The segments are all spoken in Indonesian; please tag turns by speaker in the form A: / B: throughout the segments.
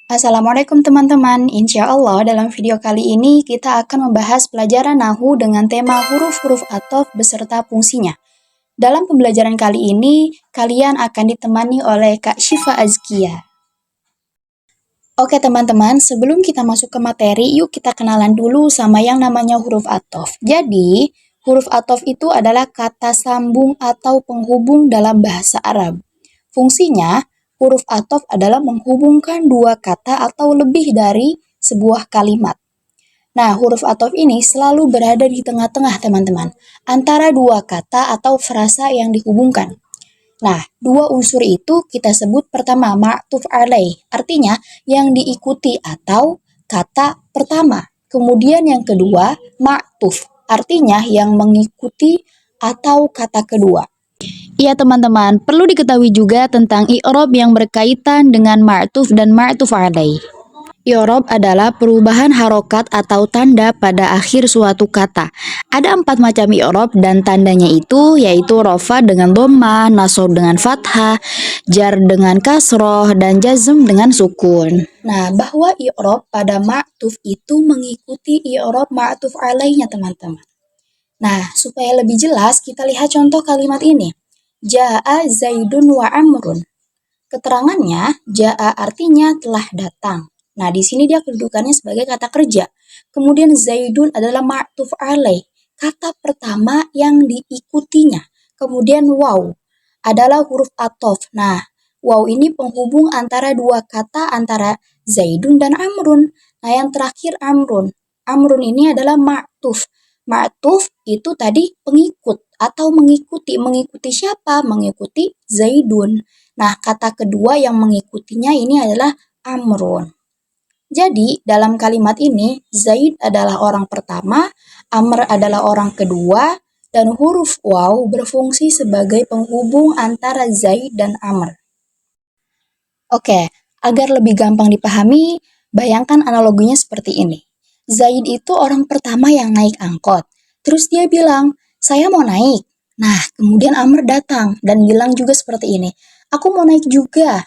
A: Assalamualaikum teman-teman, Insya Allah dalam video kali ini kita akan membahas pelajaran Nahu dengan tema huruf-huruf athof beserta fungsinya. Dalam pembelajaran kali ini, kalian akan ditemani oleh Kak Syifa Azkia. Oke teman-teman, sebelum kita masuk ke materi, yuk kita kenalan dulu sama yang namanya huruf athof. Jadi, huruf athof itu adalah kata sambung atau penghubung dalam bahasa Arab. Fungsinya, huruf athof adalah menghubungkan dua kata atau lebih dari sebuah kalimat. Nah, huruf athof ini selalu berada di tengah-tengah, teman-teman, antara dua kata atau frasa yang dihubungkan. Nah, dua unsur itu kita sebut pertama ma'tuf alaih, artinya yang diikuti atau kata pertama. Kemudian yang kedua ma'tuf, artinya yang mengikuti atau kata kedua. Iya teman-teman, perlu diketahui juga tentang i'rab yang berkaitan dengan ma'tuf dan ma'tuf alaih. I'rab adalah perubahan harokat atau tanda pada akhir suatu kata. Ada 4 macam i'rab dan tandanya itu yaitu rofa dengan dhamma, nasab dengan fathah, jar dengan kasroh, dan jazm dengan sukun. Nah, bahwa i'rab pada ma'tuf itu mengikuti i'rab ma'tuf alaihnya teman-teman. Nah, supaya lebih jelas kita lihat contoh kalimat ini. Ja'a Zaidun wa Amrun. Keterangannya, ja'a artinya telah datang. Nah, di sini dia kedudukannya sebagai kata kerja. Kemudian Zaidun adalah ma'tuf alaih, kata pertama yang diikutinya. Kemudian waw adalah huruf athof. Nah, waw ini penghubung antara dua kata antara Zaidun dan Amrun. Nah, yang terakhir Amrun. Amrun ini adalah ma'tuf. Ma'tuf itu tadi pengikut atau mengikuti. Mengikuti siapa? Mengikuti Zaidun. Nah, kata kedua yang mengikutinya ini adalah Amrun. Jadi, dalam kalimat ini, Zaid adalah orang pertama, Amr adalah orang kedua, dan huruf waw berfungsi sebagai penghubung antara Zaid dan Amr. Oke, agar lebih gampang dipahami, bayangkan analoginya seperti ini. Zaid itu orang pertama yang naik angkot. Terus dia bilang, saya mau naik. Nah, kemudian Amr datang dan bilang juga seperti ini, aku mau naik juga.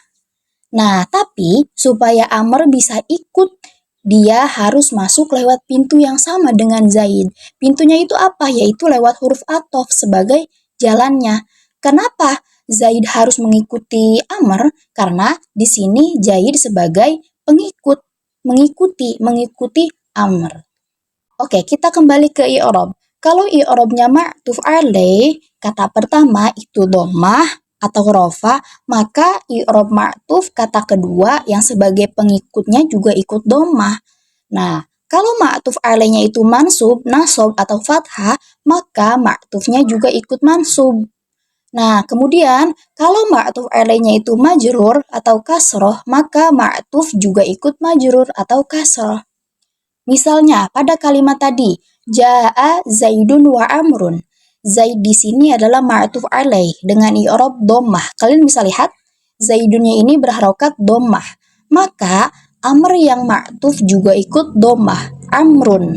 A: Nah, tapi supaya Amr bisa ikut, dia harus masuk lewat pintu yang sama dengan Zaid. Pintunya itu apa? Yaitu lewat huruf athof sebagai jalannya. Kenapa Zaid harus mengikuti Amr? Karena di sini Zaid sebagai pengikut, mengikuti Amr. Oke, kita kembali ke i'rab. Kalau i'rabnya ma'tuf alaih, kata pertama itu dhammah atau rofa, maka i'rab ma'tuf kata kedua yang sebagai pengikutnya juga ikut dhammah. Nah, kalau ma'tuf alaihnya itu mansub, nasab atau fathah, maka ma'tufnya juga ikut mansub. Nah, kemudian kalau ma'tuf alaihnya itu majrur atau kasroh, maka ma'tuf juga ikut majrur atau kasroh. Misalnya pada kalimat tadi, Ja'a Zaidun wa Amrun. Zaid di sini adalah ma'tuf alaih dengan i'rab dhammah. Kalian bisa lihat Zaidunnya ini berharokat dhammah. Maka Amr yang ma'tuf juga ikut dhammah, Amrun.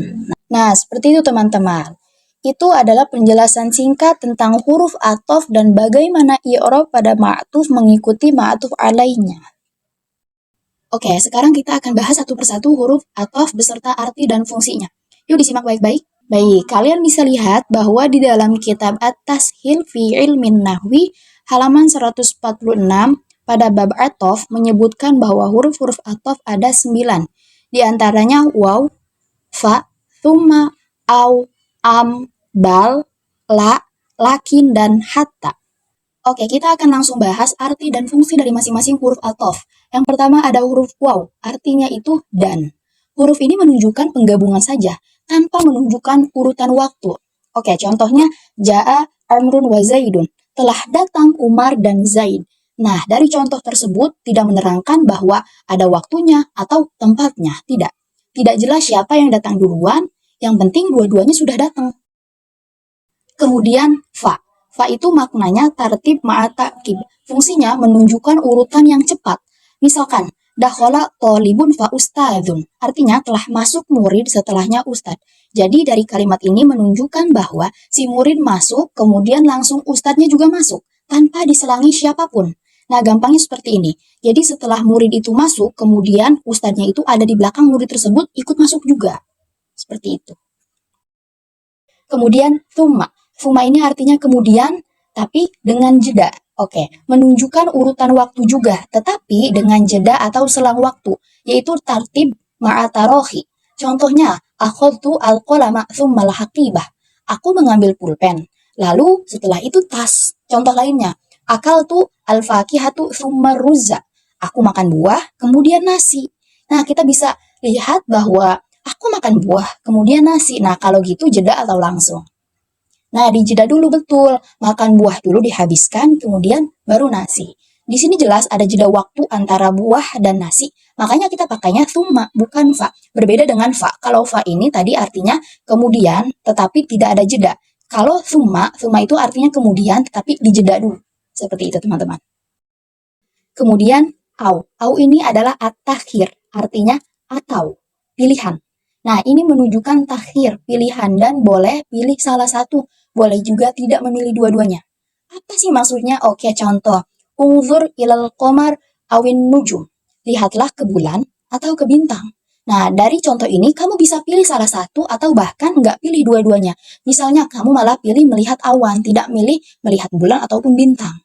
A: Nah, seperti itu teman-teman. Itu adalah penjelasan singkat tentang huruf athof dan bagaimana i'rab pada ma'tuf mengikuti ma'tuf alaihnya. Oke, sekarang kita akan bahas satu persatu huruf athof beserta arti dan fungsinya. Yuk disimak baik-baik. Baik, kalian bisa lihat bahwa di dalam kitab At-Tashil fi Ilmin Nahwi halaman 146 pada bab athof menyebutkan bahwa huruf-huruf athof ada 9. Di antaranya waw, fa, thumma, au, am, bal, la, lakin, dan hatta. Oke, kita akan langsung bahas arti dan fungsi dari masing-masing huruf athof. Yang pertama ada huruf waw, artinya itu dan. Huruf ini menunjukkan penggabungan saja, tanpa menunjukkan urutan waktu. Oke, contohnya, Ja'a Amrun wa Zaidun. Telah datang Umar dan Zaid. Nah, dari contoh tersebut tidak menerangkan bahwa ada waktunya atau tempatnya. Tidak. Tidak jelas siapa yang datang duluan, yang penting dua-duanya sudah datang. Kemudian, fa. Fa itu maknanya tartib ma'ataqib. Fungsinya menunjukkan urutan yang cepat. Misalkan, dakhala thalibun fa ustadzun. Artinya telah masuk murid setelahnya ustadz. Jadi dari kalimat ini menunjukkan bahwa si murid masuk, kemudian langsung ustadznya juga masuk, tanpa diselangi siapapun. Nah, gampangnya seperti ini. Jadi setelah murid itu masuk, kemudian ustadznya itu ada di belakang murid tersebut ikut masuk juga. Seperti itu. Kemudian thumma. Thumma ini artinya kemudian, tapi dengan jeda. Oke, menunjukkan urutan waktu juga, tetapi dengan jeda atau selang waktu, yaitu tartib ma'atarohi. Contohnya, akhadtu al-qalama thumma al-haqibah. Aku mengambil pulpen, lalu setelah itu tas. Contoh lainnya, akaltu al-fakihatu thumma ruzza. Aku makan buah, kemudian nasi. Nah, kita bisa lihat bahwa aku makan buah, kemudian nasi. Nah, kalau gitu jeda atau langsung? Nah, dijeda dulu betul. Makan buah dulu dihabiskan, kemudian baru nasi. Di sini jelas ada jeda waktu antara buah dan nasi. Makanya kita pakainya thumma, bukan fa. Berbeda dengan fa. Kalau fa ini tadi artinya kemudian, tetapi tidak ada jeda. Kalau thumma itu artinya kemudian, tetapi dijeda dulu. Seperti itu, teman-teman. Kemudian, au. Au ini adalah at-takhir. Artinya atau, pilihan. Nah, ini menunjukkan takhir, pilihan, dan boleh pilih salah satu. Boleh juga tidak memilih dua-duanya. Apa sih maksudnya? Oke, contoh. Unzur ilal qamar awin nujum. Lihatlah ke bulan atau ke bintang. Nah, dari contoh ini, kamu bisa pilih salah satu atau bahkan nggak pilih dua-duanya. Misalnya, kamu malah pilih melihat awan, tidak milih melihat bulan ataupun bintang.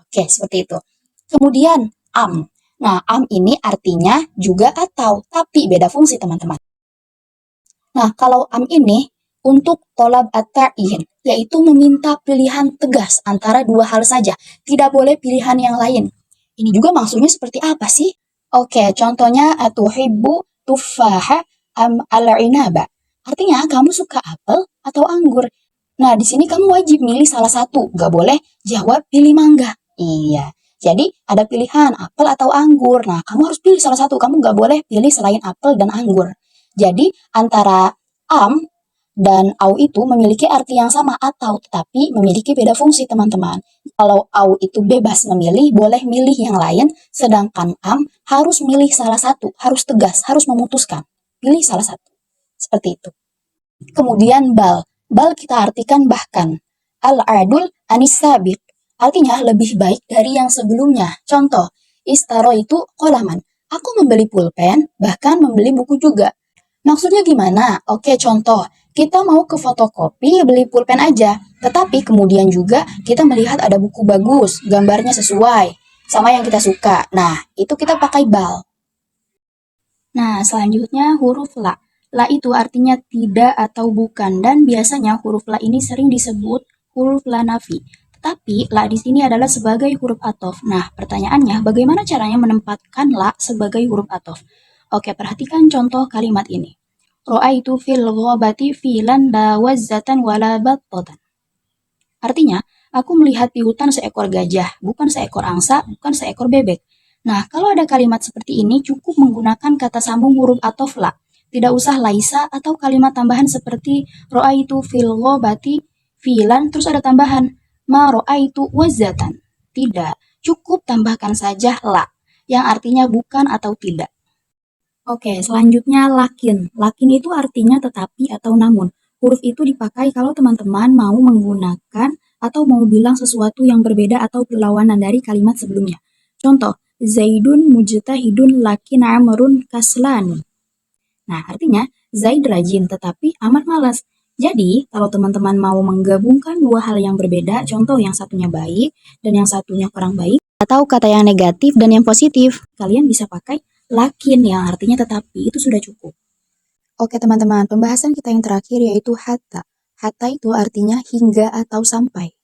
A: Oke, seperti itu. Kemudian, am. Nah, am ini artinya juga atau, tapi beda fungsi, teman-teman. Nah, kalau am ini untuk tolab at-ta'yin, yaitu meminta pilihan tegas antara dua hal saja. Tidak boleh pilihan yang lain. Ini juga maksudnya seperti apa sih? Oke, contohnya atuhibbu tuffaha am al-inaba. Artinya kamu suka apel atau anggur. Nah, di sini kamu wajib milih salah satu. Gak boleh jawab pilih mangga. Iya. Jadi ada pilihan apel atau anggur. Nah, kamu harus pilih salah satu. Kamu gak boleh pilih selain apel dan anggur. Jadi antara am dan au itu memiliki arti yang sama atau tetapi memiliki beda fungsi, teman-teman. Kalau au itu bebas memilih, boleh milih yang lain, sedangkan am harus milih salah satu, harus tegas, harus memutuskan. Pilih salah satu. Seperti itu. Kemudian bal. Bal kita artikan bahkan. Al-adul anis sabiq. Artinya lebih baik dari yang sebelumnya. Contoh, istaro itu kolaman. Aku membeli pulpen, bahkan membeli buku juga. Maksudnya gimana? Oke, contoh. Kita mau ke fotokopi, beli pulpen aja. Tetapi kemudian juga kita melihat ada buku bagus, gambarnya sesuai sama yang kita suka. Nah, itu kita pakai bal. Nah, selanjutnya huruf la. La itu artinya tidak atau bukan, dan biasanya huruf la ini sering disebut huruf la nafi. Tetapi la di sini adalah sebagai huruf atof. Nah, pertanyaannya bagaimana caranya menempatkan la sebagai huruf atof? Oke, perhatikan contoh kalimat ini. Ra'aitu fil ghabati filan la wazzatan wala battatan. Artinya, aku melihat di hutan seekor gajah, bukan seekor angsa, bukan seekor bebek. Nah, kalau ada kalimat seperti ini cukup menggunakan kata sambung huruf atof la. Tidak usah laisa atau kalimat tambahan seperti ra'aitu fil ghabati filan terus ada tambahan ma ra'aitu wazzatan. Tidak, cukup tambahkan saja la yang artinya bukan atau tidak. Oke, selanjutnya lakin. Lakin itu artinya tetapi atau namun. Huruf itu dipakai kalau teman-teman mau menggunakan atau mau bilang sesuatu yang berbeda atau berlawanan dari kalimat sebelumnya. Contoh, Zaidun mujtahidun lakin Amrun kaslan. Nah, artinya Zaid rajin tetapi amat malas. Jadi, kalau teman-teman mau menggabungkan dua hal yang berbeda, contoh yang satunya baik dan yang satunya kurang baik, atau kata yang negatif dan yang positif, kalian bisa pakai lakin yang artinya tetapi, itu sudah cukup. Oke teman-teman, pembahasan kita yang terakhir yaitu hatta. Hatta itu artinya hingga atau sampai.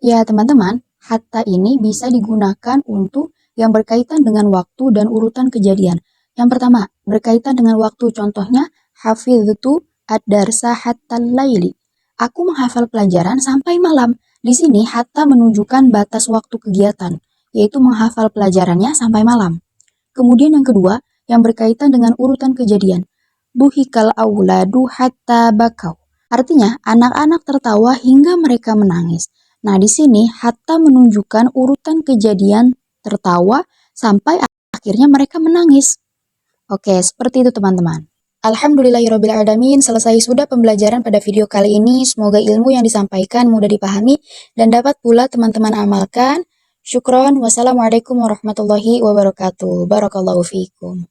A: Ya teman-teman, hatta ini bisa digunakan untuk yang berkaitan dengan waktu dan urutan kejadian. Yang pertama, berkaitan dengan waktu, contohnya hafidhtu ad-darsa hatta laili. Aku menghafal pelajaran sampai malam. Di sini hatta menunjukkan batas waktu kegiatan, yaitu menghafal pelajarannya sampai malam. Kemudian yang kedua, yang berkaitan dengan urutan kejadian. Buhikal auladu hatta bakau. Artinya, anak-anak tertawa hingga mereka menangis. Nah, di sini hatta menunjukkan urutan kejadian tertawa sampai akhirnya mereka menangis. Oke, seperti itu teman-teman. Alhamdulillahirrabbilalamin, selesai sudah pembelajaran pada video kali ini. Semoga ilmu yang disampaikan mudah dipahami dan dapat pula teman-teman amalkan. Syukron, wassalamualaikum warahmatullahi wabarakatuh. Barakallahu fiikum.